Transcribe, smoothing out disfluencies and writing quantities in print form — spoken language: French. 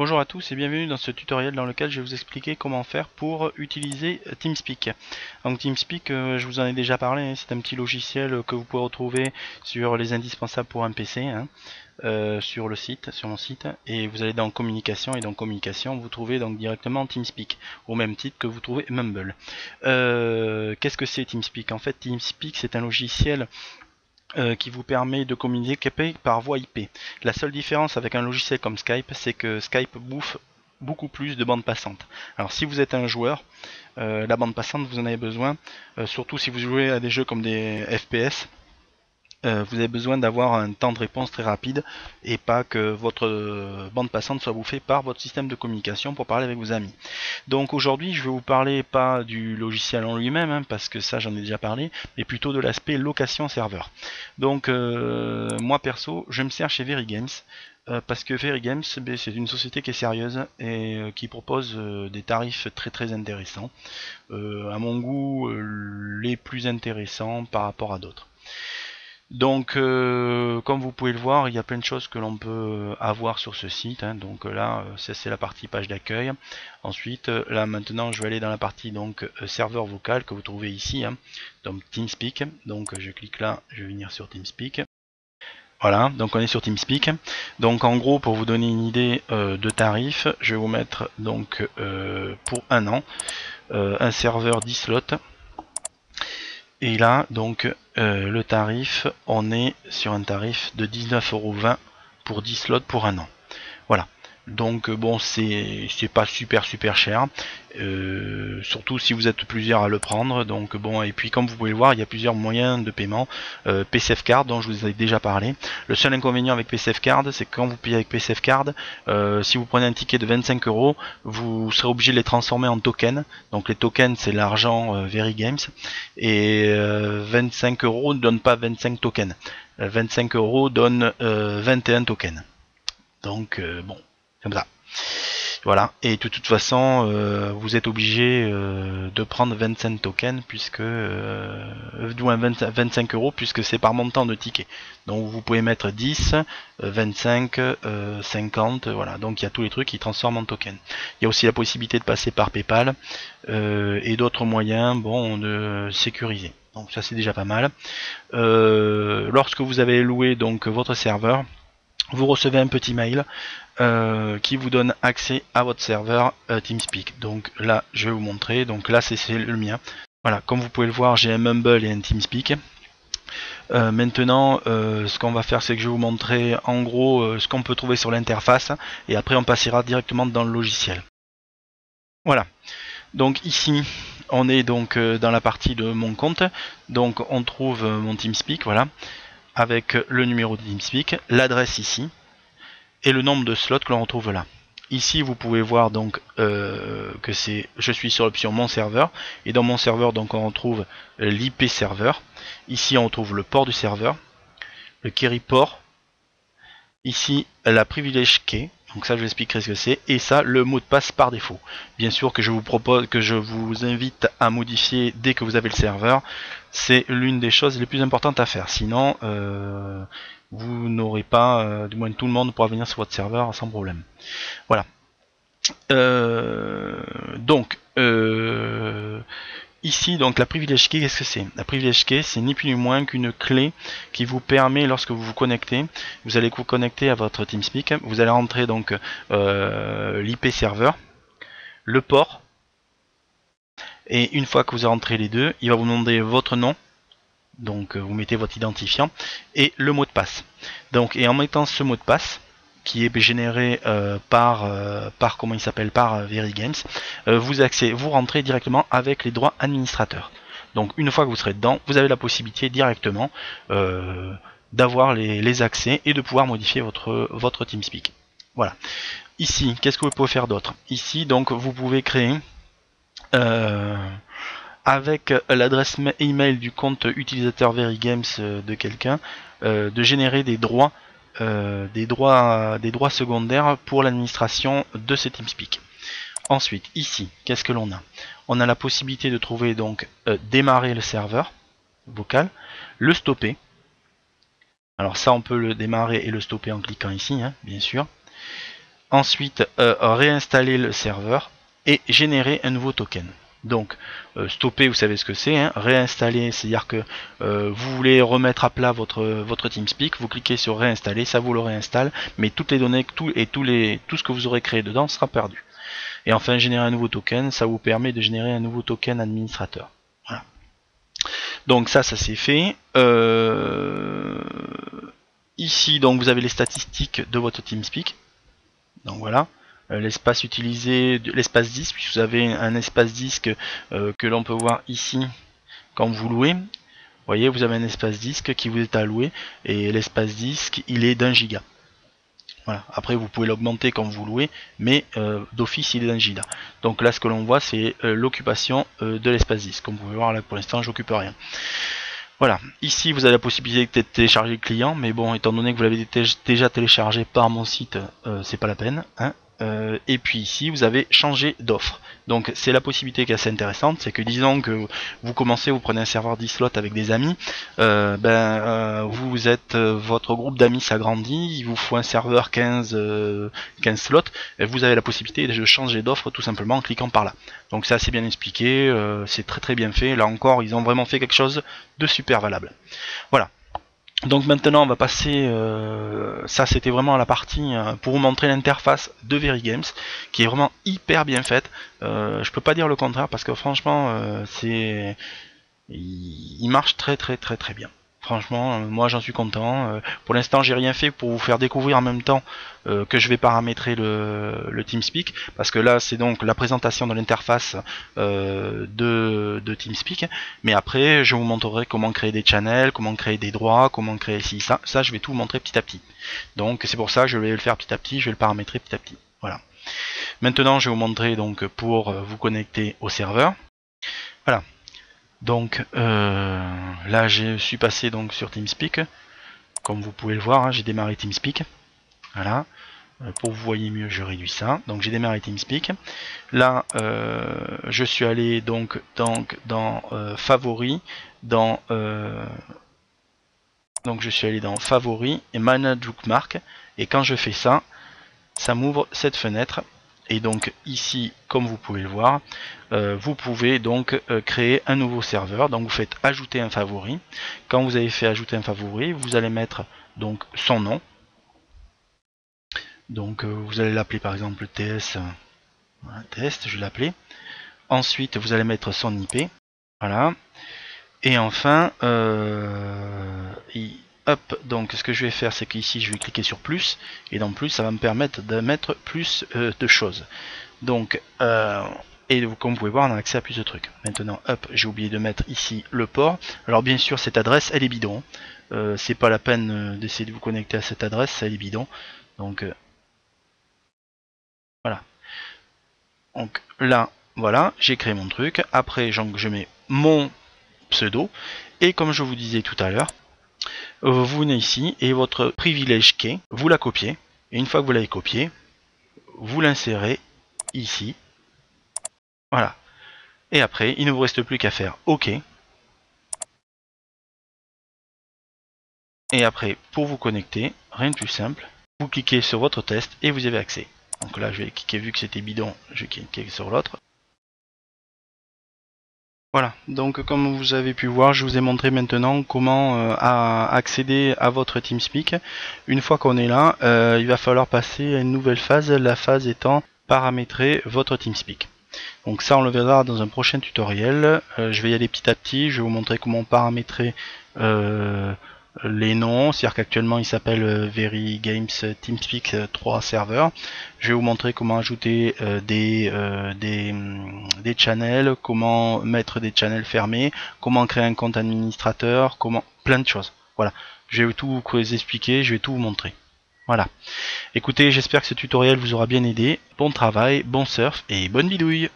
Bonjour à tous et bienvenue dans ce tutoriel dans lequel je vais vous expliquer comment faire pour utiliser TeamSpeak. Donc TeamSpeak, je vous en ai déjà parlé, hein, c'est un petit logiciel que vous pouvez retrouver sur les indispensables pour un PC, hein, sur mon site, et vous allez dans communication, et dans communication vous trouvez donc directement TeamSpeak, au même titre que vous trouvez Mumble. Qu'est-ce que c'est TeamSpeak? En fait, TeamSpeak, c'est un logiciel qui vous permet de communiquer par voie IP. La seule différence avec un logiciel comme Skype, c'est que Skype bouffe beaucoup plus de bande passante. Alors si vous êtes un joueur, la bande passante vous en avez besoin, surtout si vous jouez à des jeux comme des FPS. Vous avez besoin d'avoir un temps de réponse très rapide et pas que votre bande passante soit bouffée par votre système de communication pour parler avec vos amis. Donc aujourd'hui je vais vous parler pas du logiciel en lui-même, hein, parce que ça j'en ai déjà parlé, mais plutôt de l'aspect location serveur. Donc moi perso je me sers chez VeryGames, parce que VeryGames c'est une société qui est sérieuse et qui propose des tarifs très intéressants, à mon goût les plus intéressants par rapport à d'autres. Donc comme vous pouvez le voir, il y a plein de choses que l'on peut avoir sur ce site, hein. Donc là c'est la partie page d'accueil. Ensuite là maintenant je vais aller dans la partie donc serveur vocal que vous trouvez ici, hein. Donc TeamSpeak, donc je clique là, je vais venir sur TeamSpeak. Voilà, donc on est sur TeamSpeak. Donc en gros, pour vous donner une idée de tarif, je vais vous mettre donc pour un an un serveur 10 slots. Et là, donc, le tarif, on est sur un tarif de 19,20 € pour 10 slots pour un an. Voilà. Donc, bon, c'est pas super cher. Surtout si vous êtes plusieurs à le prendre. Donc, bon, et puis comme vous pouvez le voir, il y a plusieurs moyens de paiement. PCF-Card, dont je vous ai déjà parlé. Le seul inconvénient avec PCF-Card, c'est que quand vous payez avec PCF-Card, si vous prenez un ticket de 25 €, vous serez obligé de les transformer en tokens. Donc, les tokens, c'est l'argent VeryGames. Et 25 € ne donne pas 25 tokens. 25 € donne 21 tokens. Donc, bon, comme ça. Voilà, et de toute façon, vous êtes obligé de prendre 25 tokens, puisque 25 € puisque c'est par montant de tickets. Donc vous pouvez mettre 10, 25, 50, voilà. Donc il y a tous les trucs qui transforment en tokens. Il y a aussi la possibilité de passer par PayPal et d'autres moyens, bon, de sécuriser. Donc ça c'est déjà pas mal. Lorsque vous avez loué donc votre serveur, vous recevez un petit mail qui vous donne accès à votre serveur TeamSpeak. Donc là, je vais vous montrer. Donc là, c'est le mien. Voilà, comme vous pouvez le voir, j'ai un Mumble et un TeamSpeak. Maintenant, ce qu'on va faire, c'est que je vais vous montrer en gros ce qu'on peut trouver sur l'interface, et après on passera directement dans le logiciel. Voilà. Donc ici, on est donc dans la partie de mon compte. Donc on trouve mon TeamSpeak, voilà, avec le numéro de TeamSpeak, l'adresse ici, et le nombre de slots que l'on retrouve là. Ici vous pouvez voir donc que je suis sur l'option mon serveur, et dans mon serveur donc on retrouve l'IP serveur. Ici on retrouve le port du serveur, le query port, ici la privilege key, donc ça je vous expliquerai ce que c'est, et ça le mot de passe par défaut. Bien sûr que je vous invite à modifier dès que vous avez le serveur, c'est l'une des choses les plus importantes à faire, sinon vous n'aurez pas, du moins tout le monde pourra venir sur votre serveur sans problème. Voilà. Donc ici donc la privilege key, qu'est-ce que c'est? La privilege key, c'est ni plus ni moins qu'une clé qui vous permet, lorsque vous vous connectez, vous allez vous connecter à votre TeamSpeak, vous allez rentrer donc l'IP serveur, le port, et une fois que vous avez rentré les deux, il va vous demander votre nom. Donc vous mettez votre identifiant et le mot de passe. Donc, et en mettant ce mot de passe qui est généré par comment il s'appelle, par VeryGames, vous rentrez directement avec les droits administrateurs. Donc une fois que vous serez dedans, vous avez la possibilité directement d'avoir les accès et de pouvoir modifier votre TeamSpeak. Voilà. Ici, qu'est-ce que vous pouvez faire d'autre? Ici, donc vous pouvez créer avec l'adresse email du compte utilisateur VeryGames de quelqu'un, de générer des droits secondaires pour l'administration de ces TeamSpeak. Ensuite, ici, qu'est-ce que l'on a? On a la possibilité de trouver donc démarrer le serveur vocal, le stopper. Alors ça, on peut le démarrer et le stopper en cliquant ici, hein, bien sûr. Ensuite, réinstaller le serveur et générer un nouveau token. Donc, stopper, vous savez ce que c'est, hein, réinstaller, c'est-à-dire que vous voulez remettre à plat votre TeamSpeak, vous cliquez sur réinstaller, ça vous le réinstalle, mais toutes les données, tout ce que vous aurez créé dedans sera perdu. Et enfin, générer un nouveau token, ça vous permet de générer un nouveau token administrateur. Voilà. Donc ça c'est fait. Ici, donc vous avez les statistiques de votre TeamSpeak. Donc voilà. L'espace utilisé, l'espace disque, puisque vous avez un espace disque que l'on peut voir ici quand vous louez. Vous voyez, vous avez un espace disque qui vous est alloué et l'espace disque il est d'1 giga. Voilà. Après vous pouvez l'augmenter quand vous louez, mais d'office il est d'1 giga. Donc là ce que l'on voit c'est l'occupation de l'espace disque. Comme vous pouvez voir là pour l'instant j'occupe rien. Voilà, ici vous avez la possibilité de télécharger le client, mais bon, étant donné que vous l'avez déjà téléchargé par mon site, c'est pas la peine. Hein. Et puis ici, vous avez changé d'offre. Donc c'est la possibilité qui est assez intéressante, c'est que disons que vous commencez, vous prenez un serveur 10 slots avec des amis, vous êtes, votre groupe d'amis s'agrandit, il vous faut un serveur 15 slots, et vous avez la possibilité de changer d'offre tout simplement en cliquant par là. Donc c'est assez bien expliqué, c'est très bien fait, là encore ils ont vraiment fait quelque chose de super valable. Voilà. Donc maintenant on va passer, ça c'était vraiment la partie pour vous montrer l'interface de VeryGames qui est vraiment hyper bien faite. Je peux pas dire le contraire parce que franchement il marche très bien. Franchement, moi j'en suis content. Pour l'instant, j'ai rien fait pour vous faire découvrir en même temps que je vais paramétrer le TeamSpeak, parce que là c'est donc la présentation de l'interface de TeamSpeak. Mais après, je vous montrerai comment créer des channels, comment créer des droits, comment créer ci, ça. Ça, je vais tout vous montrer petit à petit. Donc c'est pour ça que je vais le faire petit à petit, je vais le paramétrer petit à petit. Voilà. Maintenant, je vais vous montrer donc pour vous connecter au serveur. Voilà. Donc là je suis passé donc sur TeamSpeak, comme vous pouvez le voir, hein, j'ai démarré TeamSpeak. Voilà, pour que vous voyez mieux je réduis ça. Donc j'ai démarré TeamSpeak. Là je suis allé donc dans Favoris, donc je suis allé dans Favoris et Manage Bookmark, et quand je fais ça, ça m'ouvre cette fenêtre. Et donc ici, comme vous pouvez le voir, vous pouvez donc créer un nouveau serveur. Donc vous faites ajouter un favori. Quand vous avez fait ajouter un favori, vous allez mettre donc son nom. Donc vous allez l'appeler par exemple TS, voilà, test, je vais l'appeler. Ensuite vous allez mettre son IP. Voilà. Et enfin, hop, donc ce que je vais faire c'est qu'ici je vais cliquer sur plus, et dans plus ça va me permettre de mettre plus de choses. Donc et comme vous pouvez voir on a accès à plus de trucs. Maintenant hop, j'ai oublié de mettre ici le port. Alors bien sûr cette adresse elle est bidon, c'est pas la peine d'essayer de vous connecter à cette adresse, elle est bidon. Donc voilà. Donc là voilà, j'ai créé mon truc. Après je mets mon pseudo, et comme je vous disais tout à l'heure, vous venez ici et votre privilège key, vous la copiez, et une fois que vous l'avez copié, vous l'insérez ici. Voilà. Et après, il ne vous reste plus qu'à faire OK. Et après, pour vous connecter, rien de plus simple, vous cliquez sur votre test et vous avez accès. Donc là, je vais cliquer, vu que c'était bidon, je vais cliquer sur l'autre. Voilà, donc comme vous avez pu voir, je vous ai montré maintenant comment accéder à votre TeamSpeak. Une fois qu'on est là, il va falloir passer à une nouvelle phase, la phase étant paramétrer votre TeamSpeak. Donc ça on le verra dans un prochain tutoriel. Je vais y aller petit à petit, je vais vous montrer comment paramétrer les noms, c'est-à-dire qu'actuellement il s'appelle VeryGames TeamSpeak 3 serveurs. Je vais vous montrer comment ajouter des channels, comment mettre des channels fermés, comment créer un compte administrateur, comment plein de choses. Voilà, je vais tout vous expliquer, je vais tout vous montrer. Voilà. Écoutez, j'espère que ce tutoriel vous aura bien aidé. Bon travail, bon surf et bonne bidouille!